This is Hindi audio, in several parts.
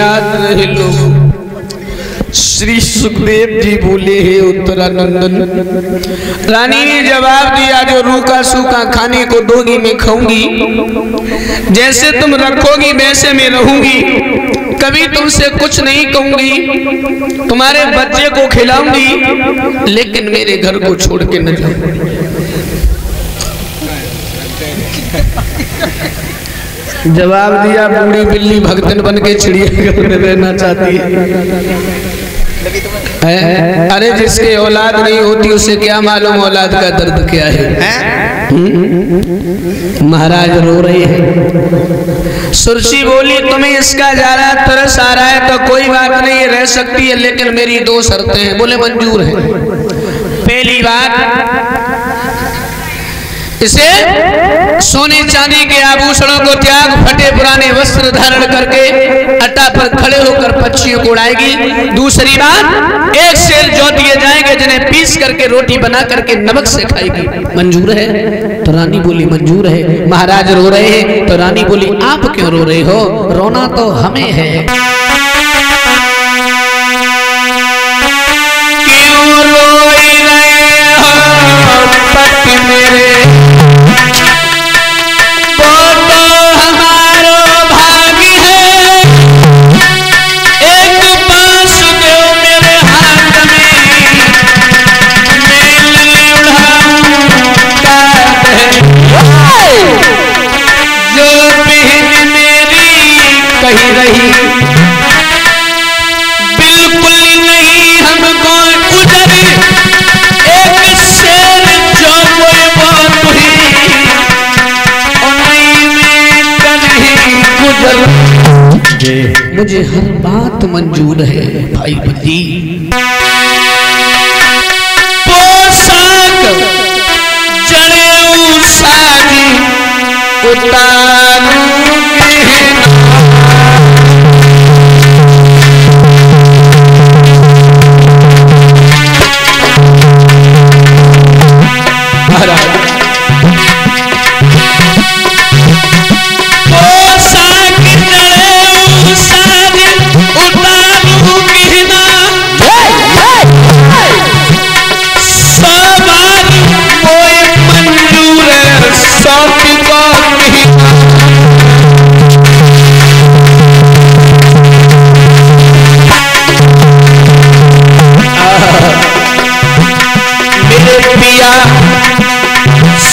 याद रहे लोग। श्री सुखदेव जी बोले, हे उत्तरानंदन, रानी ने जवाब दिया, जो रूखा सूखा खाने को दोगी मैं खाऊंगी, जैसे तुम रखोगी वैसे मैं रहूंगी, कभी तुमसे कुछ नहीं कहूंगी, तुम्हारे बच्चे को खिलाऊंगी, लेकिन मेरे घर को छोड़ के न जाऊंगी। जवाब दिया, बूढ़ी बिल्ली भगतन बन के चिड़ियाघर में रहना चाहती है। अरे जिसके औलाद नहीं होती उसे क्या मालूम औलाद का दर्द क्या है। महाराज रो रहे हैं। सुरसी बोली, तुम्हें इसका ज्यादा तरस आ रहा है तो कोई बात नहीं, रह सकती है, लेकिन मेरी 2 शर्तें हैं। बोले मंजूर है। पहली बात, इसे सोने चांदी के आभूषणों को त्याग, फटे पुराने वस्त्र धारण करके अट्टा पर खड़े होकर पक्षियों को उड़ाएगी। दूसरी बात, 1 सेर जौ दिए जाएंगे जिन्हें पीस करके रोटी बना करके नमक से खाएगी। मंजूर है? तो रानी बोली मंजूर है। महाराज रो रहे हैं तो रानी बोली, आप क्यों रो रहे हो? रोना तो हमें है। क्यों रो रहे हो पति मेरे, मुझे हर बात मंजूर है भाई बली। पोशाक जड़ेऊ साजी उतारू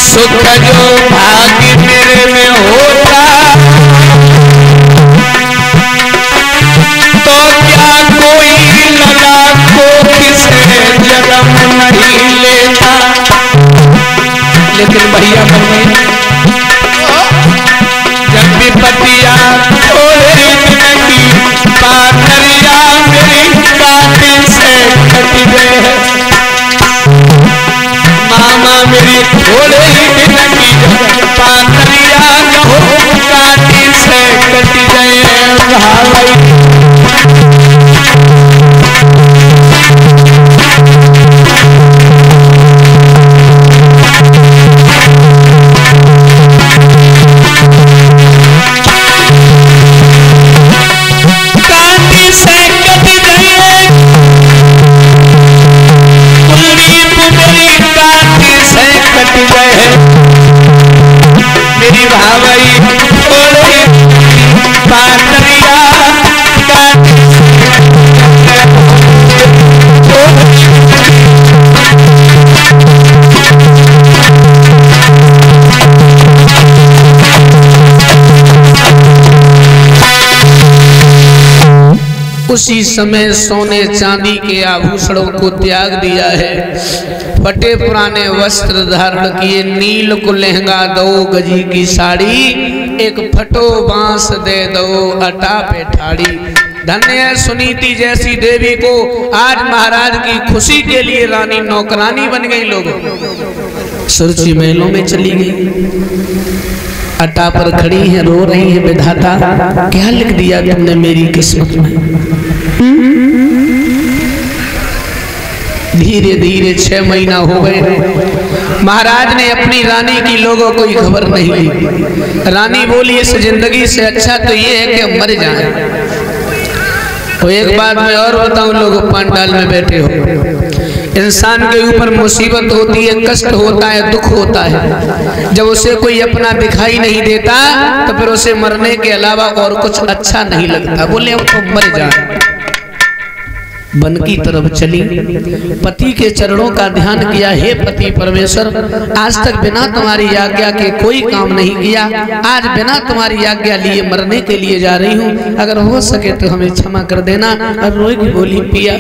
सुख जो भाग्य मेरे में होता तो क्या कोई लगा को किसे जन्म नहीं लेता। लेकिन भैया बने जब भी पतिया थोड़े दिन की पाथरिया मेरी काटे से कट गए, मामा मेरी थोड़े ही दिन की पाथरिया काटी से कट गए भाई। मेरी भावई थोड़ी पाथरिया उसी समय सोने चांदी के आभूषणों को त्याग दिया है, फटे पुराने वस्त्र धारण किए, नील को लहंगा दो, गजी की साड़ी, एक फटो बांस दे दो, अटा पे ठाड़ी। धन्य है सुनीति जैसी देवी को आज महाराज की खुशी के लिए रानी नौकरानी बन गई। लोग सुरची महलों में चली गई, अटा पर खड़ी है, रो रही है, विधाता क्या लिख दिया तुमने मेरी किस्मत में। धीरे धीरे 6 महीना हो गए, महाराज ने अपनी रानी की लोगों को खबर नहीं ली। रानी बोली इस जिंदगी से अच्छा तो ये है कि मर जाए। तो एक बात मैं और बताऊं, लोग पंडाल में बैठे हो, इंसान के ऊपर मुसीबत होती है, कष्ट होता है, दुख होता है, जब उसे कोई अपना दिखाई नहीं देता तो फिर उसे मरने के अलावा और कुछ अच्छा नहीं लगता। बोले वो तो मर जाए। वन की तरफ चली, पति के चरणों का ध्यान किया, हे पति परमेश्वर, आज तक बिना तुम्हारी आज्ञा के कोई काम नहीं किया, आज बिना तुम्हारी आज्ञा लिए मरने के लिए जा रही हूँ, अगर हो सके तो हमें क्षमा कर देना। और रोई की बोली, पिया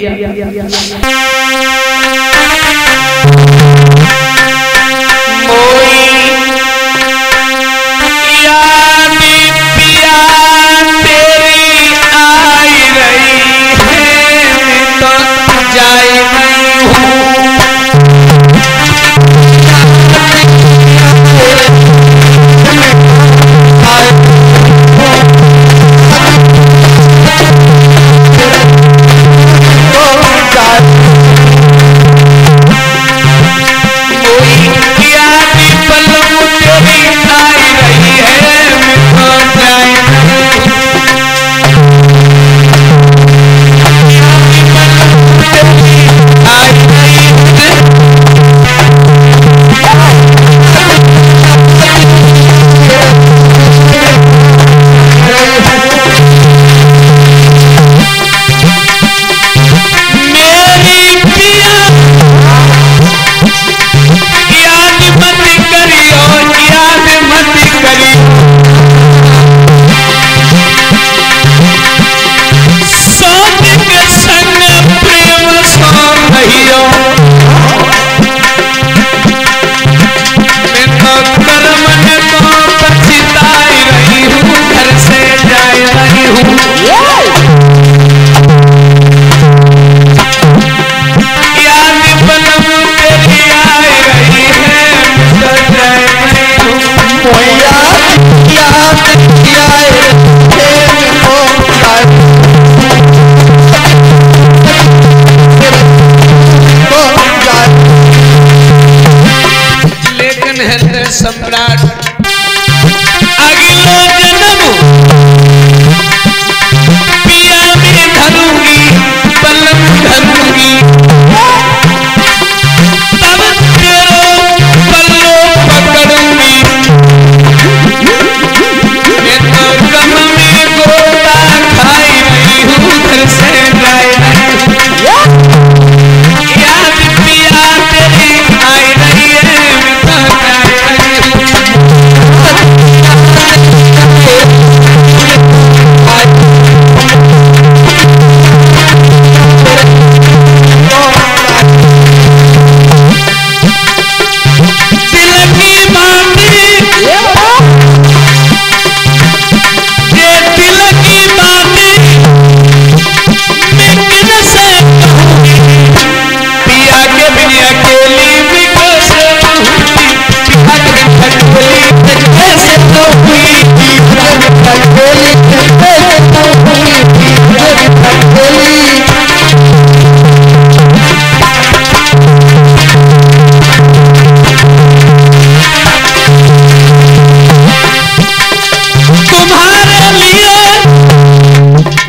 सम्राट अगला जन्म पिया में धरूंगी, पलक धरूंगी, तब तेरो पल्लो पकड़ूंगी, मैं तो गम में गोता खाई रही हूँ, घर से जाए नहीं, याद पिया तेरी आई रही है,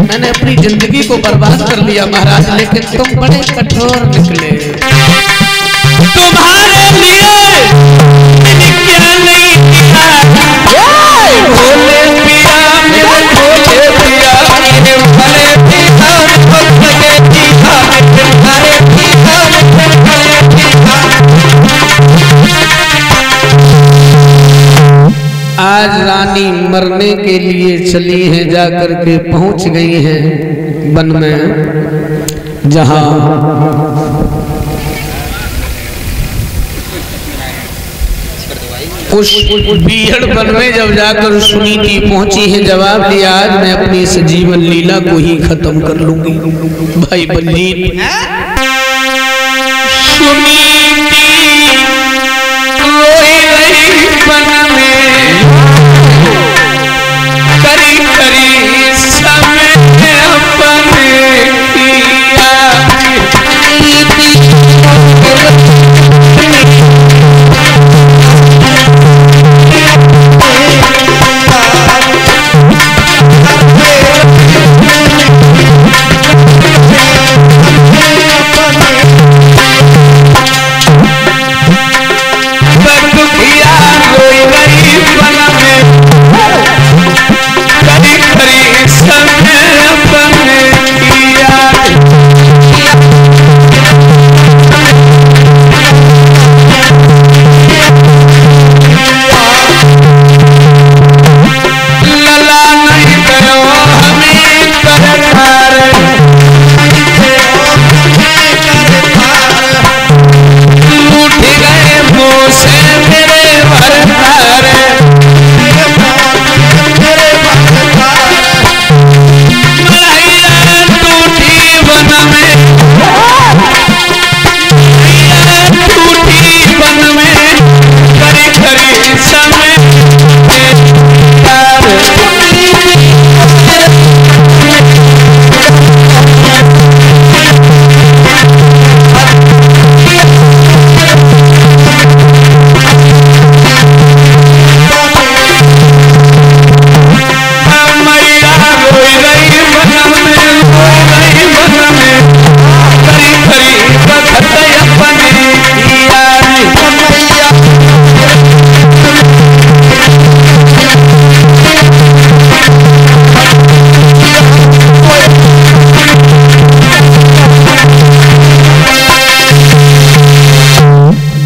मैं तो जिंदगी को बर्बाद कर लिया महाराज, लेकिन तुम बड़े कठोर निकले। तुम्हारे लिए क्या नहीं किया, भोले पिया मेरे भोले पिया, मेरे भले पिया भले पिया, तुम्हारे पिया मेरे भले पिया। आज रानी मरने के लिए चली है, जाकर के पहुंच गई है वन में, जहां उस बीहड़ वन में जब जाकर सुनीति पहुंची है, जवाब दिया आज मैं अपनी इस जीवन लीला को ही खत्म कर लूंगी। भाई बलजीत सुनीति रोई रही वन में, करी करी समय अपने किया,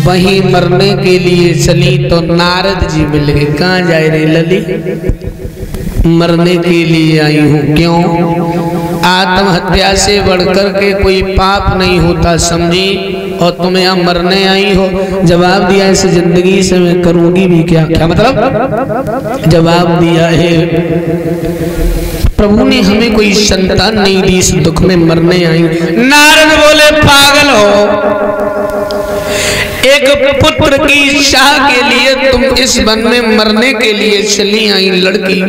वहीं मरने के लिए चली तो नारद जी मिल गए। कहाँ जाए रे लली? मरने के लिए आई हूँ। क्यों? आत्महत्या से बढ़कर के कोई पाप नहीं होता समझी, और तुम यहाँ मरने आई हो। जवाब दिया इस जिंदगी से मैं करूंगी भी क्या? क्या मतलब? जवाब दिया है प्रभु ने हमें कोई संतान नहीं दी, इस दुख में मरने आई। नारद बोले पागल हो, एक पुत्र की चाह के लिए तुम इस वन में मरने के लिए चली आई लड़की।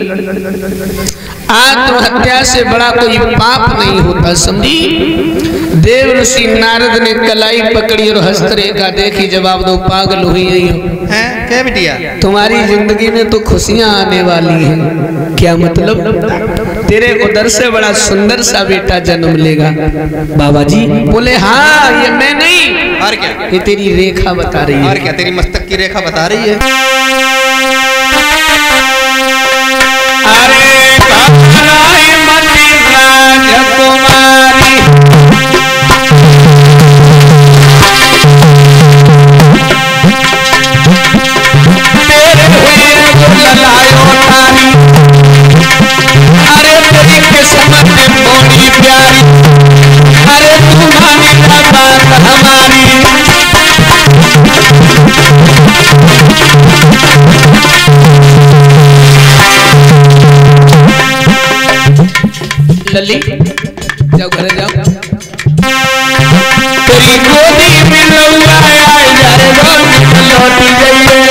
आत्महत्या से बड़ा कोई पाप नहीं होता समझी। देव ऋषि नारद ने कलाई पकड़ी और हस्तरेखा देखी। जवाब दो, पागल हुई हो क्या बिटिया? तुम्हारी जिंदगी में तो खुशियां आने वाली हैं। क्या मतलब? तेरे उधर से बड़ा सुंदर सा बेटा जन्म लेगा। बाबा जी बोले हाँ, ये मैं नहीं, और क्या? ये तेरी रेखा बता रही है। और क्या? तेरी मस्तक की रेखा बता रही है। अरे राजकुमारी तेरे हुए ललायो तारी, अरे तेरी किस्मत बड़ी प्यारी, अरे तुम्हारी बात हमारी। लली जाओ घर जाओ, तेरी गोदी में लौआ जाएगा लौट जाइए,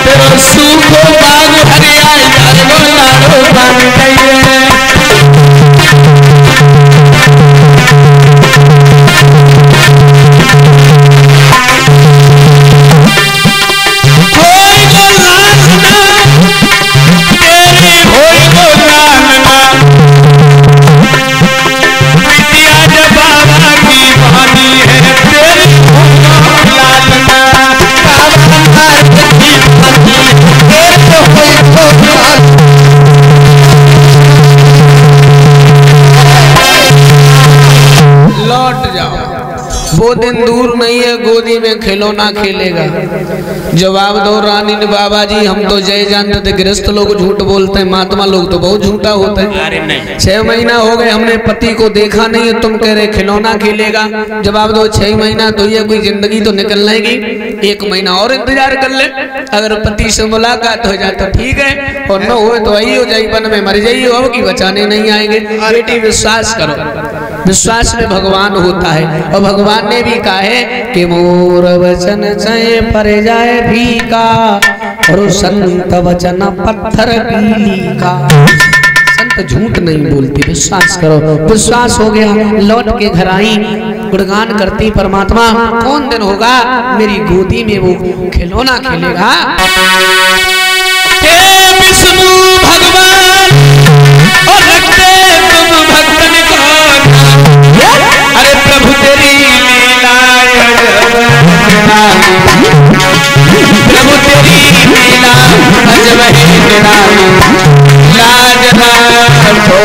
तेरा सूखो बाग हरे जाएगा लाडो बन जाइए। वो दिन दूर नहीं है, गोदी में खिलौना खेलेगा। जवाब दो रानी ने, बाबा जी हम तो जय जानते थे, गृहस्थ लोग झूठ बोलते हैं, महात्मा लोग तो बहुत झूठा होता है। 6 महीना हो गए हमने पति को देखा नहीं है, तुम कह रहे खिलौना खेलेगा। जवाब दो 6 महीना तो ये कोई जिंदगी तो निकल लेगी, 1 महीना और इंतजार कर ले। अगर पति से मुलाकात हो जाए तो ठीक है, और न हुए तो वही हो जाए, वन में मर जाइए, हो कि बचाने नहीं आएंगे। बेटी विश्वास करो, विश्वास में भगवान होता है, और भगवान ने भी कहा है कि मोर वचन चाहे पर जाए फीका, और संत वचन पत्थर पीलीका। संत झूठ नहीं बोलती, विश्वास करो। विश्वास हो गया, लौट के घर आई, गुणगान करती परमात्मा। कौन दिन होगा मेरी गोदी में वो खिलौना खेलेगा। हे विष्णु भगवान और रखते तुम भक्तन को, अरे प्रभु तेरी लीला, प्रभु तेरी लीला अजब है निराली, लाज राखो।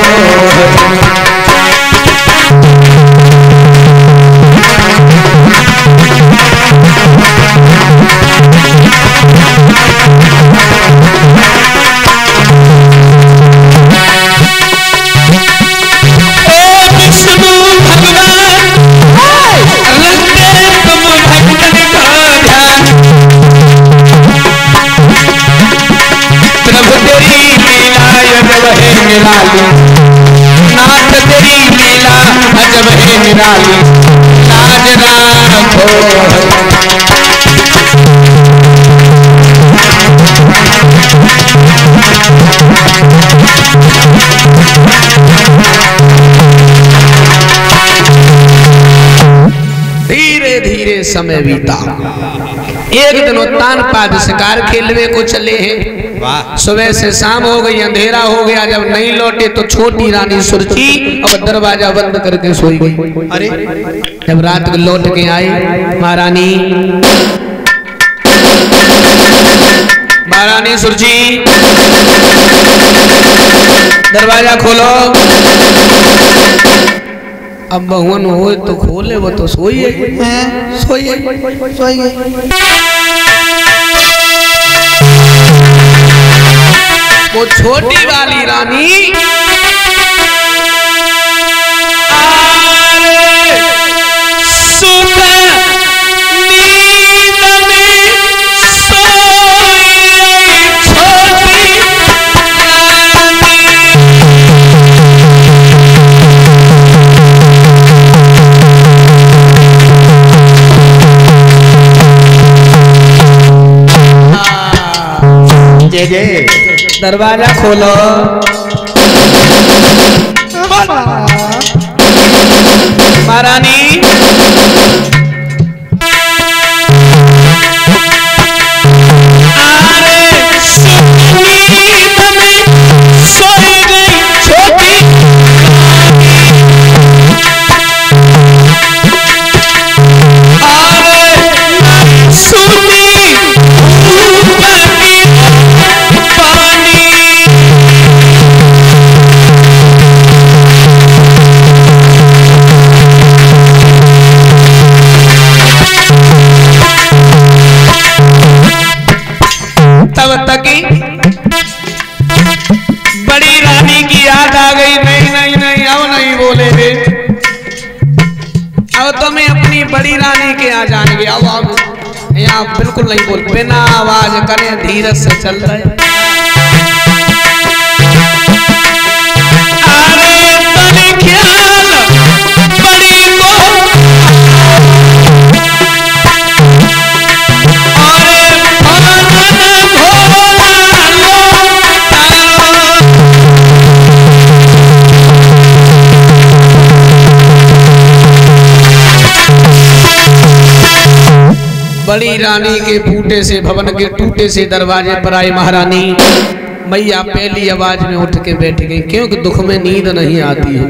नाथ तेरी लीला अजब है निराली, लाज राखो। धीरे धीरे समय बीता। एक दिन उत्तान पाद शिकार खेलने को चले हैं। सुबह से शाम हो गई, अंधेरा हो गया। जब नहीं लौटे तो छोटी रानी सुरची और दरवाजा बंद करके सोई गई। अरे जब रात को लौट के आए, महारानी, महारानी सुरची दरवाजा खोलो। अब बहुवन हो तो खोले वो तो सोई है सोई है सोई है। वो छोटी वाली रानी सुख नींद में सोई छोटी जय जय दरवाजा खोलो। महारानी बड़ी रानी की याद आ गई। नहीं नहीं नहीं अब नहीं बोले रे, अब तो मैं अपनी बड़ी रानी के यहाँ जाएंगे। अब यहाँ बिल्कुल नहीं बोल, बिना आवाज करे धीरज से चल रहे। अरे बड़ी ख्याल बड़ी को बड़ी रानी के फूटे से भवन के टूटे से दरवाजे पर आई महारानी। मैया पहली आवाज में उठ के बैठ गई, क्योंकि दुख में नींद नहीं आती है।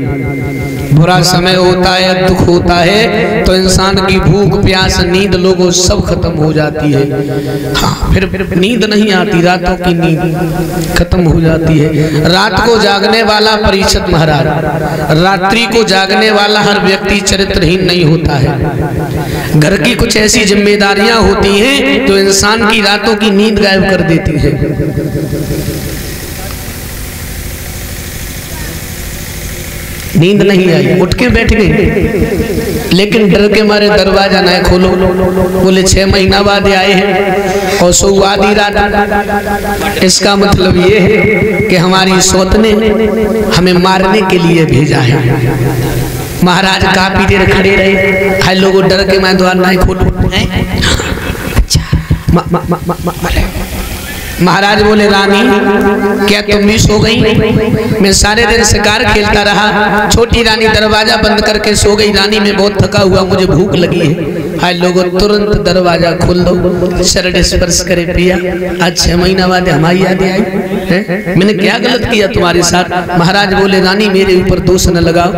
बुरा समय होता है, दुख होता है तो इंसान की भूख प्यास नींद लोगों सब खत्म हो जाती है। हाँ, फिर नींद नहीं आती, रातों की नींद खत्म हो जाती है। रात को जागने वाला परीक्षित महाराज, रात्रि को जागने वाला हर व्यक्ति चरित्रहीन नहीं होता है। घर की कुछ ऐसी जिम्मेदारियां होती हैं जो इंसान की रातों की नींद गायब कर देती है। नींद नहीं आई, उठ के बैठ गई, लेकिन डर के मारे दरवाजा ना खोलो। बोले 6 महीना बाद आए हैं और सो आधी रात। इसका मतलब ये है कि हमारी सौत ने हमें मारने के लिए भेजा है। महाराज काफी देर खड़े रहे, हर लोगों डर के मैं द्वार नहीं खोलूं। महाराज बोले रानी क्या तुम भी सो गई? मैं सारे दिन शिकार खेलता रहा। छोटी रानी दरवाजा बंद करके सो गई। रानी मैं बहुत थका हुआ, मुझे भूख लगी है। हाय लोगों तुरंत दरवाजा खोल दो, शरण स्पर्श करे पिया। आज 6 महीना बाद हमारी याद आई है, मैंने क्या गलत किया तुम्हारे साथ? महाराज बोले रानी मेरे ऊपर दोष न लगाओ,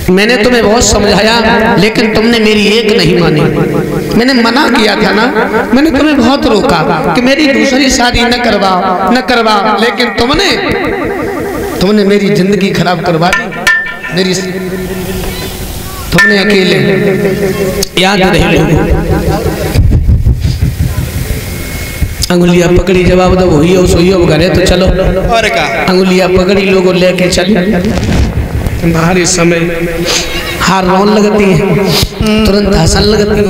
मैंने तुम्हें बहुत समझाया लेकिन तुमने मेरी एक नहीं मानी। मैंने मना किया था ना, मैंने तुम्हें बहुत रोका कि मेरी दूसरी शादी न करवाओ, लेकिन तुमने मेरी जिंदगी खराब करवा दी। तुमने अकेले याद रहे लोगों अंगुलियां पकड़ी, जवाब दो वही हो सोई हो घरे तो चलो। और क्या अंगुलियां पकड़ी लोगों लेके चले। भारी समय हार रोन लगती है, तुरंत हंसन लगती है।